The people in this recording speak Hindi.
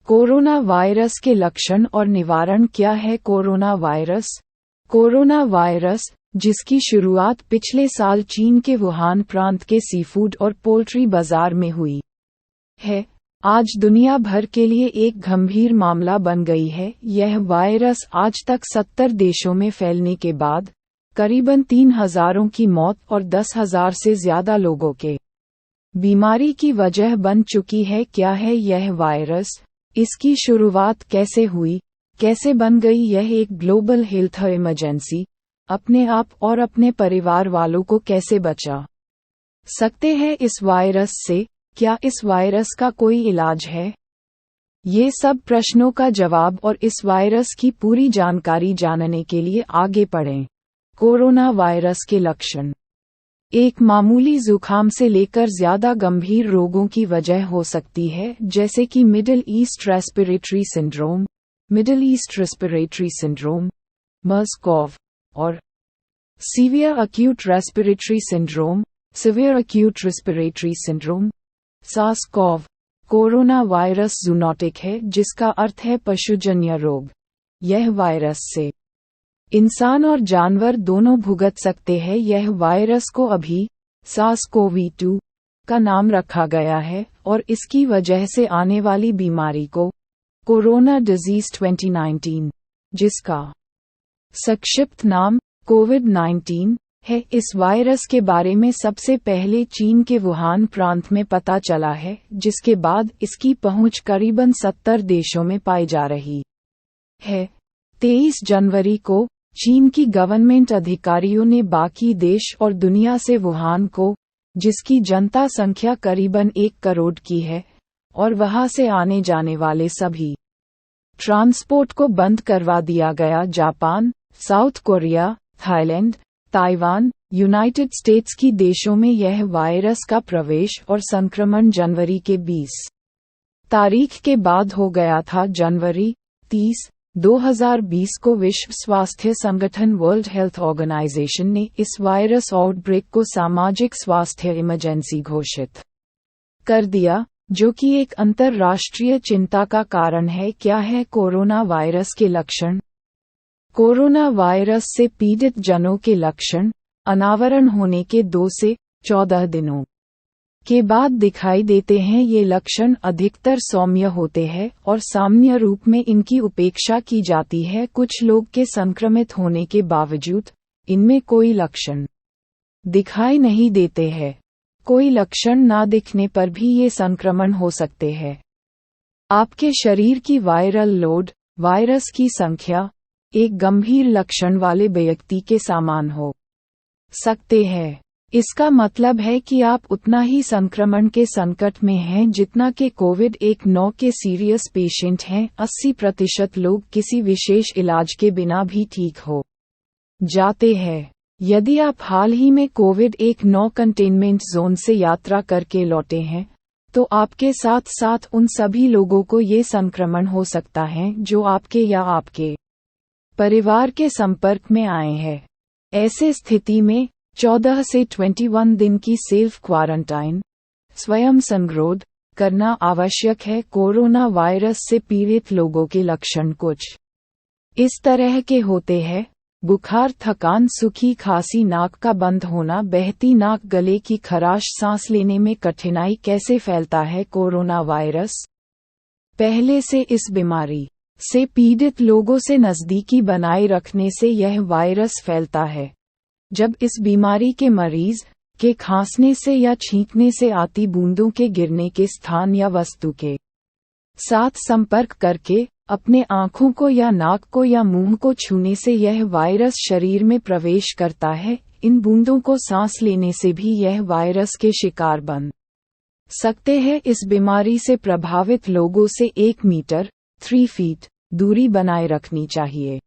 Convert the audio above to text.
कोरोना वायरस के लक्षण और निवारण क्या है? कोरोना वायरस, जिसकी शुरुआत पिछले साल चीन के वुहान प्रांत के सीफूड और पोल्ट्री बाजार में हुई है, आज दुनिया भर के लिए एक गंभीर मामला बन गई है। यह वायरस आज तक 70 देशों में फैलने के बाद करीबन 3,000 की मौत और 10,000 से ज्यादा लोगों के बीमारी की वजह बन चुकी है। क्या है यह वायरस? इसकी शुरुआत कैसे हुई, कैसे बन गई यह एक ग्लोबल हेल्थ इमरजेंसी? अपने आप और अपने परिवार वालों को कैसे बचा सकते हैं इस वायरस से? क्या इस वायरस का कोई इलाज है? ये सब प्रश्नों का जवाब और इस वायरस की पूरी जानकारी जानने के लिए आगे बढ़ें। कोरोना वायरस के लक्षण एक मामूली जुकाम से लेकर ज्यादा गंभीर रोगों की वजह हो सकती है, जैसे कि Middle East respiratory syndrome, MERS CoV और severe acute respiratory syndrome, SARS CoV. Coronavirus zoonotic है, जिसका अर्थ है पशुजन्य रोग। यह वायरस से इंसान और जानवर दोनों भुगत सकते हैं। यह वायरस को अभी SARS-CoV-2 का नाम रखा गया है और इसकी वजह से आने वाली बीमारी को कोरोना डिजीज 2019, जिसका संक्षिप्त नाम कोविड-19 है, इस वायरस के बारे में सबसे पहले चीन के वुहान प्रांत में पता चला है, जिसके बाद इसकी पहुंच करीबन 70 देशों में पाई जा रही है। 23 जनवरी को चीन की गवर्नमेंट अधिकारियों ने बाकी देश और दुनिया से वुहान को, जिसकी जनता संख्या करीबन 1 करोड़ की है, और वहां से आने जाने वाले सभी ट्रांसपोर्ट को बंद करवा दिया गया। Japan, south Korea, Thailand, Taiwan, United states की देशों में यह वायरस का प्रवेश और संक्रमण जनवरी के 20 तारीख के बाद हो गया था। जनवरी 30, 2020 को विश्व स्वास्थ्य संगठन वर्ल्ड हेल्थ ऑर्गेनाइजेशन ने इस वायरस आउटब्रेक को सामाजिक स्वास्थ्य इमरजेंसी घोषित कर दिया, जो कि एक अंतर्राष्ट्रीय चिंता का कारण है। क्या है कोरोना वायरस के लक्षण? कोरोना वायरस से पीड़ित जनों के लक्षण अनावरण होने के 2 से 14 दिनों के बाद दिखाई देते हैं। ये लक्षण अधिकतर सौम्य होते हैं और सामान्य रूप में इनकी उपेक्षा की जाती है। कुछ लोग के संक्रमित होने के बावजूद इनमें कोई लक्षण दिखाई नहीं देते हैं। कोई लक्षण ना दिखने पर भी ये संक्रमण हो सकते हैं। आपके शरीर की वायरल लोड, वायरस की संख्या एक गंभीर लक्षण वाले व्यक्ति के समान हो सकते हैं। इसका मतलब है कि आप उतना ही संक्रमण के संकट में हैं जितना के कोविड-19 के सीरियस पेशेंट हैं। 80% लोग किसी विशेष इलाज के बिना भी ठीक हो जाते हैं। यदि आप हाल ही में कोविड-19 कंटेनमेंट जोन से यात्रा करके लौटे हैं, तो आपके साथ साथ उन सभी लोगों को ये संक्रमण हो सकता है जो आपके या आपके परिवार के संपर्क में आए हैं। ऐसे स्थिति में 14 से 21 दिन की सेल्फ क्वारंटाइन, स्वयं संगरोध करना आवश्यक है। कोरोना वायरस से पीड़ित लोगों के लक्षण कुछ इस तरह के होते हैं: बुखार, थकान, सूखी खांसी, नाक का बंद होना, बहती नाक, गले की खराश, सांस लेने में कठिनाई। कैसे फैलता है कोरोना वायरस? पहले से इस बीमारी से पीड़ित लोगों से नज़दीकी बनाए रखने से यह वायरस फैलता है। जब इस बीमारी के मरीज के खांसने से या छींकने से आती बूंदों के गिरने के स्थान या वस्तु के साथ संपर्क करके अपने आँखों को या नाक को या मुंह को छूने से यह वायरस शरीर में प्रवेश करता है। इन बूंदों को सांस लेने से भी यह वायरस के शिकार बन सकते हैं। इस बीमारी से प्रभावित लोगों से 1 मीटर 3 फीट दूरी बनाए रखनी चाहिए।